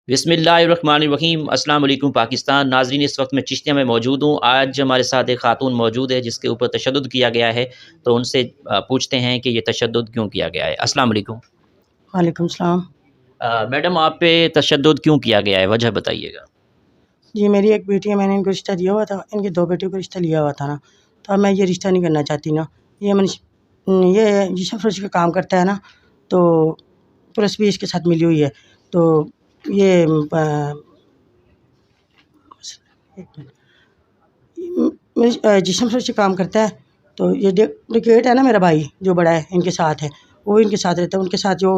बिस्मिल्लाहिर्रहमानिर्रहीम अस्सलाम वालेकुम पाकिस्तान। नाज़रीन, इस वक्त मैं चिश्तिया में मौजूद हूँ। आज हमारे साथ एक ख़ातून मौजूद है जिसके ऊपर तशद्दुद किया गया है, तो उनसे पूछते हैं कि ये तशद्दुद क्यों किया गया है। अस्सलाम वालेकुम। वालेकुम सलाम। मैडम, आप पे तशद्दुद क्यों किया गया है, वजह बताइएगा? जी, मेरी एक बेटी है, मैंने इनको रिश्ता दिया हुआ था, इनकी 2 बेटियों को रिश्ता लिया हुआ था ना, तो अब मैं ये रिश्ता नहीं करना चाहती ना। ये ये जिस्म फरोशी का काम करता है ना, तो पुलिस भी इसके साथ मिली हुई है। तो ये एक मिनट जिस्म फरोशी काम करता है, तो ये डिकेट है ना मेरा भाई जो बड़ा है, इनके साथ है, वो इनके साथ रहता है। उनके साथ जो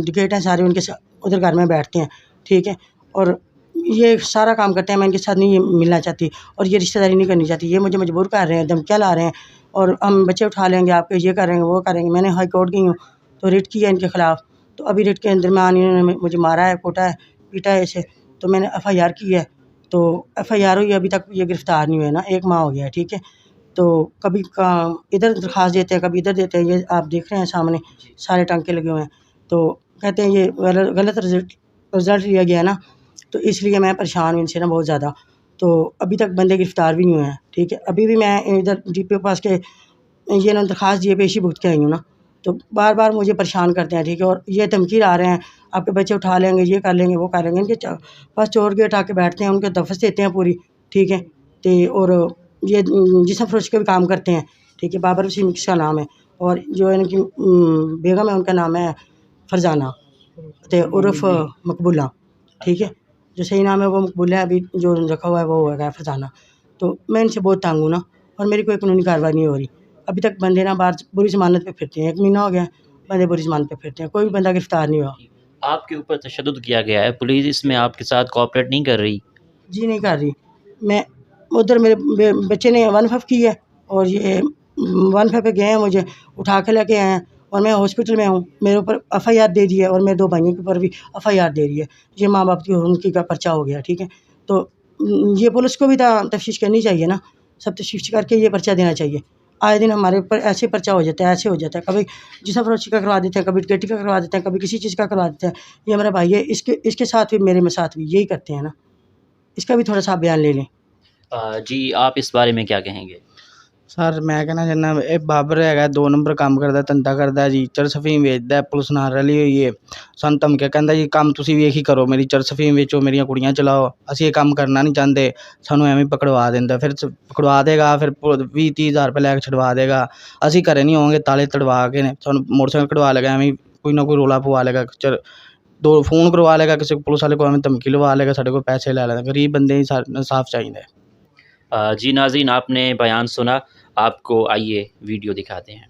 डिकेट हैं सारे उनके उधर घर में बैठते हैं, ठीक है? और ये सारा काम करते हैं, मैं इनके साथ नहीं मिलना चाहती और ये रिश्तेदारी नहीं करनी चाहती। ये मुझे मजबूर कर रहे हैं, धमकियाँ ला रहे हैं और हम बच्चे उठा लेंगे आपके, ये करेंगे, वो करेंगे। मैंने हाई कोर्ट गई हूँ, तो रिट किया इनके खिलाफ। तो अभी रिट के दरमियान इन्होंने मुझे मारा है, कूटा है, पीटा है इसे, तो मैंने एफआईआर की है। तो एफआईआर हुई, अभी तक ये गिरफ्तार नहीं हुए ना, 1 माह हो गया है, ठीक है? तो कभी इधर दरख्वास्त देते हैं, कभी इधर देते हैं। ये आप देख रहे हैं सामने सारे टांके लगे हुए हैं। तो कहते हैं ये गलत रिज़ल्ट लिया गया है ना, तो इसलिए मैं परेशान हूँ इनसे ना बहुत ज़्यादा। तो अभी तक बंदे गिरफ़्तार भी नहीं हुए हैं, ठीक है? अभी भी मैं इधर डीपीओ के पास के ये ना दरख्वास्त दिए पेशी भुगत के आई हूँ ना, तो बार-बार मुझे परेशान करते हैं, ठीक है? और ये धमकी ला रहे हैं, आपके बच्चे उठा लेंगे, ये कर लेंगे, वो कर लेंगे। इनके पास चोर गेट आके बैठते हैं, उनको दफ़्स देते हैं पूरी, ठीक है? और ये जिस्म फरोशी का भी काम करते हैं, ठीक है? बाबर वसीम इसका नाम है और जो इनकी बेगम है उनका नाम है फरज़ाना उर्फ़ मकबूला, ठीक है? जो सही नाम है वो मकबूला है, अभी जो रखा हुआ है वो है फरज़ाना। तो मैं इनसे बहुत तंग हूँ ना और मेरी कोई कानूनी कार्रवाई नहीं हो रही। अभी तक बंदे ना बाहर बुरी ज़मानत पे फिरते हैं, 1 महीना हो गया है, बंदे बुरी ज़मानत पे फिरते हैं, कोई भी बंदा गिरफ़्तार नहीं हुआ। आपके ऊपर तशद्दुद किया गया है, पुलिस इसमें आपके साथ कोऑपरेट नहीं कर रही? जी, नहीं कर रही। मैं उधर मेरे बच्चे ने 1FF की है और ये 1FF पे गए हैं, मुझे उठा के लेके आए हैं और मैं हॉस्पिटल में हूँ। मेरे ऊपर एफआईआर दे दी है और मेरे 2 भाइयों के ऊपर भी एफआईआर दे रही है। ये माँ-बाप की उनकी का पर्चा हो गया, ठीक है? तो ये पुलिस को भी तफ्तीश करनी चाहिए ना, सब तफ्तीश करके ये पर्चा देना चाहिए। आए दिन हमारे ऊपर ऐसे पर्चा हो जाता है, ऐसे हो जाता है। कभी जिस्म फरोशी का करवा देते हैं, कभी डकैती का करवा देते हैं, कभी किसी चीज़ का करवा देते हैं। ये मेरा भाई है, इसके साथ भी मेरे साथ भी यही करते हैं ना। इसका भी थोड़ा-सा आप बयान ले लें। जी, आप इस बारे में क्या कहेंगे? सर मैं कहना चाਹੁੰਦਾ ਇਹ ਬਾਬਰ ਹੈਗਾ 2 ਨੰਬਰ ਕੰਮ ਕਰਦਾ, ਧੰਦਾ ਕਰਦਾ ਜੀ, ਚਰਸ ਅਫੀਮ ਵੇਚਦਾ, ਪੁਲਿਸ ਨਾਲ ਰਲੀ ਹੋਈ ਹੈ। ਸਾਨੂੰ ਧਮਕੀਆਂ ਕਹਿੰਦਾ ਜੀ ਕੰਮ ਤੁਸੀਂ ਵੀ ਇਹੀ ਕਰੋ, ਮੇਰੀ ਚਰਸ ਅਫੀਮ ਵੇਚੋ, ਮੇਰੀਆਂ ਕੁੜੀਆਂ ਚਲਾਓ, ਅਸੀਂ ਇਹ ਕੰਮ ਕਰਨਾ ਨਹੀਂ ਚਾਹੁੰਦੇ। ਸਾਨੂੰ ਐਵੇਂ ਪਕੜਵਾ ਦਿੰਦਾ, ਫਿਰ ਪਕੜਵਾ ਦੇਗਾ, ਫਿਰ 20-30 ਹਜ਼ਾਰ ਰੁਪਏ ਲੈ ਕੇ ਛਡਵਾ ਦੇਗਾ। ਅਸੀਂ ਘਰੇ ਨਹੀਂ ਹੋਵਾਂਗੇ, ਤਾਲੇ ਤੜਵਾ ਕੇ ਨੇ ਸਾਨੂੰ ਮੋਟਰਸਾਈਕਲ ਕਢਵਾ ਲੇਗਾ, ਐਵੇਂ ਕੋਈ ਨਾ ਕੋਈ ਰੌਲਾ ਪਵਾ ਲੇਗਾ। 2 फ़ोन करवा लेगा, किसी पुलिस वाले को हमें धमकी लगा लेगा, साढ़े को पैसे ले लेगा। गरीब बंदे इंसाफ चाहिए। जी नाज़रीन, आपने बयान सुना, आपको आइए वीडियो दिखाते हैं।